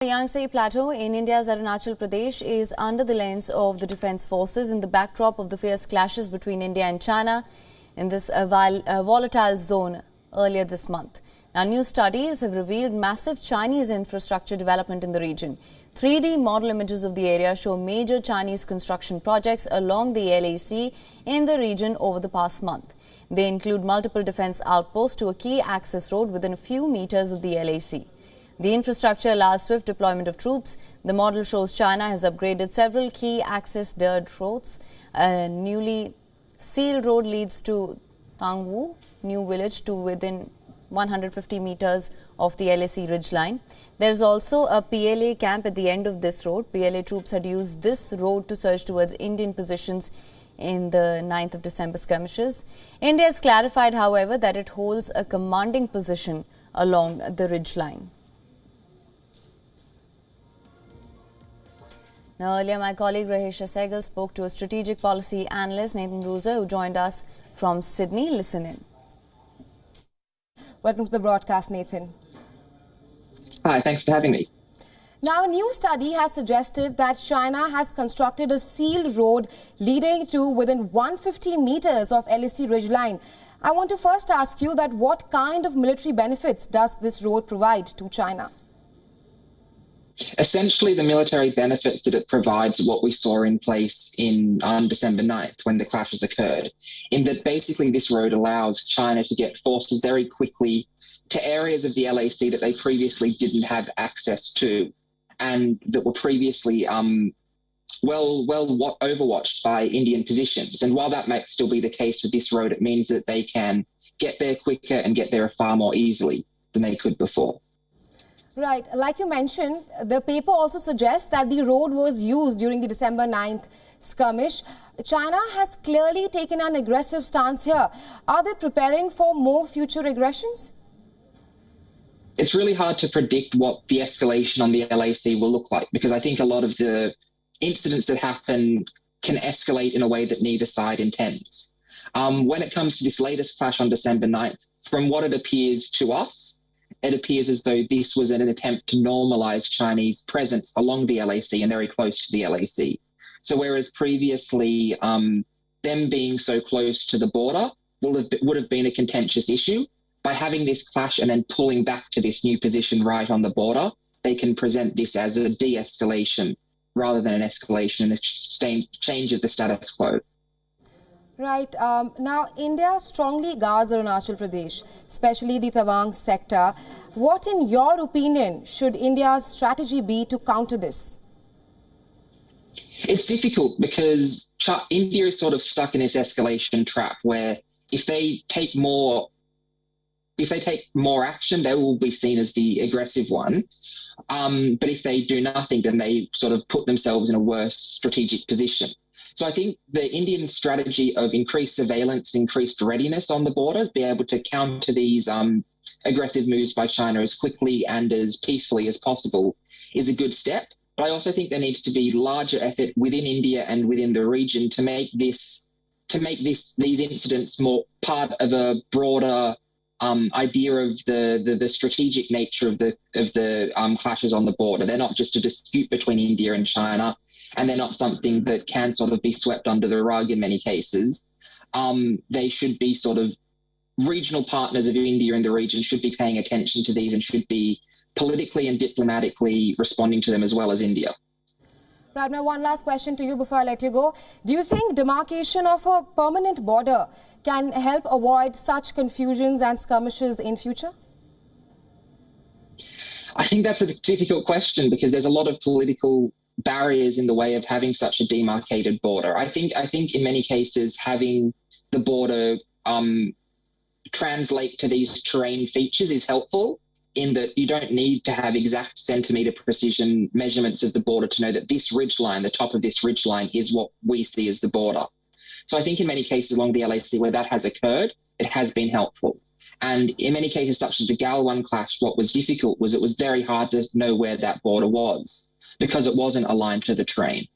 The Yangtze Plateau in India's Arunachal Pradesh is under the lens of the defence forces in the backdrop of the fierce clashes between India and China in this volatile zone earlier this month. Now, new studies have revealed massive Chinese infrastructure development in the region. 3D model images of the area show major Chinese construction projects along the LAC in the region over the past month. They include multiple defence outposts to a key access road within a few meters of the LAC. The infrastructure allows swift deployment of troops. The model shows China has upgraded several key access dirt roads. A newly sealed road leads to Tangwu, new village, to within 150 meters of the LAC ridgeline. There is also a PLA camp at the end of this road. PLA troops had used this road to surge towards Indian positions in the 9th of December skirmishes. India has clarified, however, that it holds a commanding position along the ridgeline. Now, earlier, my colleague Rahesha Sehgal spoke to a strategic policy analyst, Nathan Bruiser, who joined us from Sydney. Listen in. Welcome to the broadcast, Nathan. Hi, thanks for having me. Now, a new study has suggested that China has constructed a sealed road leading to within 150 meters of LAC ridgeline. I want to first ask you that what kind of military benefits does this road provide to China? Essentially, the military benefits that it provides what we saw in place on December 9th when the clashes occurred, in that basically this road allows China to get forces very quickly to areas of the LAC that they previously didn't have access to and that were previously overwatched by Indian positions. And while that might still be the case with this road, it means that they can get there quicker and get there far more easily than they could before. Right. Like you mentioned, the paper also suggests that the road was used during the December 9th skirmish. China has clearly taken an aggressive stance here. Are they preparing for more future aggressions? It's really hard to predict what the escalation on the LAC will look like, because I think a lot of the incidents that happen can escalate in a way that neither side intends. When it comes to this latest clash on December 9th, from what it appears to us, it appears as though this was an attempt to normalize Chinese presence along the LAC and very close to the LAC. So whereas previously them being so close to the border would have been a contentious issue, by having this clash and then pulling back to this new position right on the border, they can present this as a de-escalation rather than an escalation and a change of the status quo. Right. Now, India strongly guards Arunachal Pradesh, especially the Tawang sector. What, in your opinion, should India's strategy be to counter this? It's difficult because India is sort of stuck in this escalation trap where if they take more action, they will be seen as the aggressive one. But if they do nothing, then they sort of put themselves in a worse strategic position. So I think the Indian strategy of increased surveillance, increased readiness on the border, be able to counter these aggressive moves by China as quickly and as peacefully as possible is a good step. But I also think there needs to be larger effort within India and within the region to make these incidents more part of a broader idea of the strategic nature of the clashes on the border. They're not just a dispute between India and China, and they're not something that can sort of be swept under the rug in many cases. They should be sort of regional partners of India in the region should be paying attention to these and should be politically and diplomatically responding to them as well as India. Right, now one last question to you before I let you go. Do you think demarcation of a permanent border can help avoid such confusions and skirmishes in future? I think that's a difficult question because there's a lot of political barriers in the way of having such a demarcated border. I think in many cases having the border translate to these terrain features is helpful, in that you don't need to have exact centimetre precision measurements of the border to know that this ridgeline, the top of this ridgeline, is what we see as the border. So I think in many cases along the LAC where that has occurred, it has been helpful. And in many cases, such as the Galwan clash, what was difficult was it was very hard to know where that border was because it wasn't aligned to the terrain.